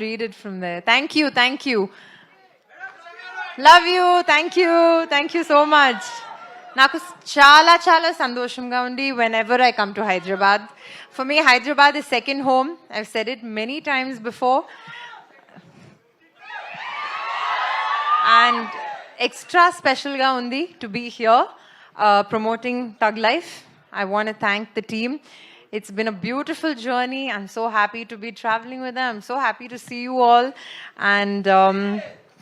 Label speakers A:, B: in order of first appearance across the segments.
A: read it from there. Thank you, thank you. Love you, thank you so much. నాకు చాలా చాలా సంతోషంగా ఉంది whenever I come to Hyderabad. For me, Hyderabad is second home. I've said it many times before. And extra special ga undi to be here promoting Thug Life. I want to thank the team. It's been a beautiful journey. I'm so happy to be traveling with them. I'm so happy to see you all. And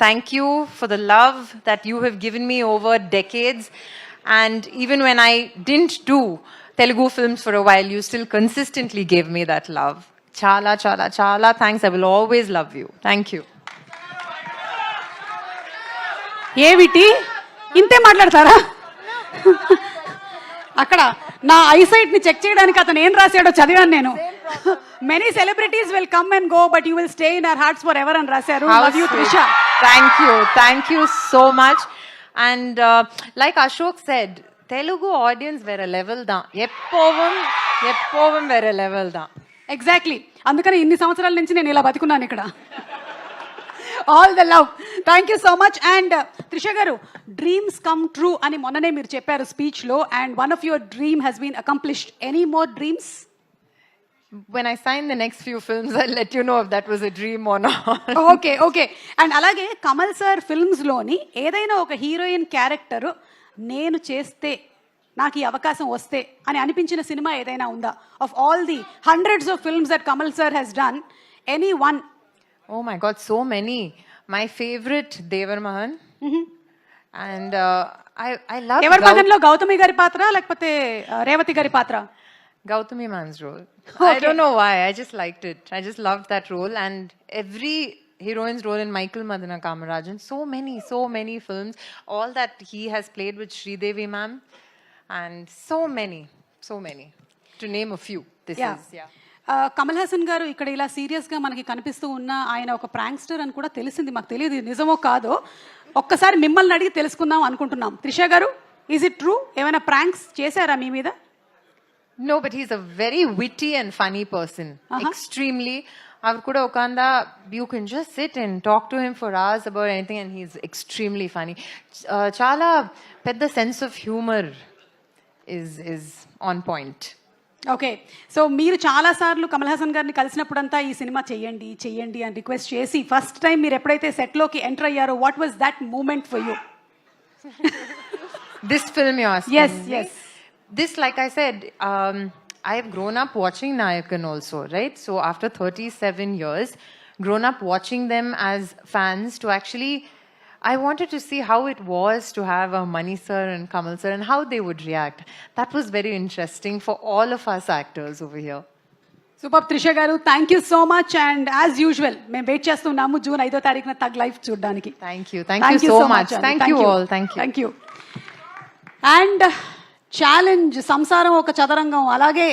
A: thank you for the love that you have given me over decades. And even when I didn't do Telugu films for a while, you still consistently gave me that love. Chala, chala, chala. Thanks. I will always love you. Thank you.
B: ఏమిటి ఇంతే మాట్లాడతారా? అక్కడ నా eyesight ని check చేయడానికి అతను ఏం రాశాడో చదివాను నేను. Many celebrities will come and go but you will stay in our hearts for ever అని రాశారు. Love you Trisha.
A: Thank you so much. And like Ashok said, Telugu audience వేరే లెవెల్ దా, ఎప్పోవం వేరే లెవెల్ దా.
B: ఎగ్జాక్ట్లీ, అందుకని ఇన్ని సంవత్సరాల నుంచి నేను ఇలా బతుకున్నాను ఇక్కడ. All the love. Thank you so much. And Trisha గారు, డ్రీమ్స్ కమ్ ట్రూ అని మొన్ననే మీరు చెప్పారు స్పీచ్ లో. And one of your dream has been accomplished. Any more dreams?
A: When I sign the next few films, I'll let you know if that was a dream or not.
B: Okay. And అలాగే Kamal sir films లోని ఏదైనా ఒక heroine character నేను చేస్తే నాకు ఈ అవకాశం వస్తే అని అనిపించిన సినిమా ఏదైనా ఉందా? Of all the hundreds of films that Kamal sir Hess done, any one?
A: Oh my God, so many. My favorite, Devar Mahan. And I love
B: ఎవరి మగన్లో గౌతమి గారి పాత్ర లేకపోతే రేవతి గారి పాత్ర?
A: Gautami Man's role. I don't know why. I just liked it. I just loved that role. And every heroine's role in Michael Madana Kamarajan. So many films. All that he has played with Sridevi ma'am. And so many. To name a few.
B: Kamal Haasan గారు ఇక్కడ ఇలా serious గా మనకి కనిపిస్తూ ఉన్న ఆయన ఒక prankster అని కూడా తెలిసింది. మాకు తెలియదు నిజమో కాదో. ఒక్కసారి మిమ్మల్ని అడిగి తెలుసుకుందాం అనుకుంటున్నాం. త్రిష గారు, ఈజ్ ఇట్ ట్రూ? ఏమైనా ప్రాంక్స్ చేశారా మీ మీద?
A: No, but he's a very witty and funny person. Extremely. Avkuda Okanda, you can just sit and talk to him for hours about anything and he's extremely funny. Chala pedda sense of humor is on point.
B: Okay. So మీరు చాలా సార్లు కమల్ హాసన్ గారిని కలిసినప్పుడంతా ఈ cinema చెయ్యండి అని request చేసి first time మీరు ఎప్పుడైతే సెట్లోకి ఎంటర్ అయ్యారో, what was that moment for you?
A: This film you're asking?
B: Yes.
A: This, like I said, I have grown up watching Nayakan also, right? So after 37 years, grown up watching them as fans, to actually, I wanted to see how it was to have a Mani sir and Kamal sir and how they would react. That was very interesting for all of us actors over here.
B: Super Trisha garu, thank you so much. And as usual మేము wait చేస్తున్నాము June 5వ తారీఖున Thug Life చూడడానికి.
A: Thank you so much. Thank you all.
B: Thank you. And challenge సంసారం ఒక చదరంగం, అలాగే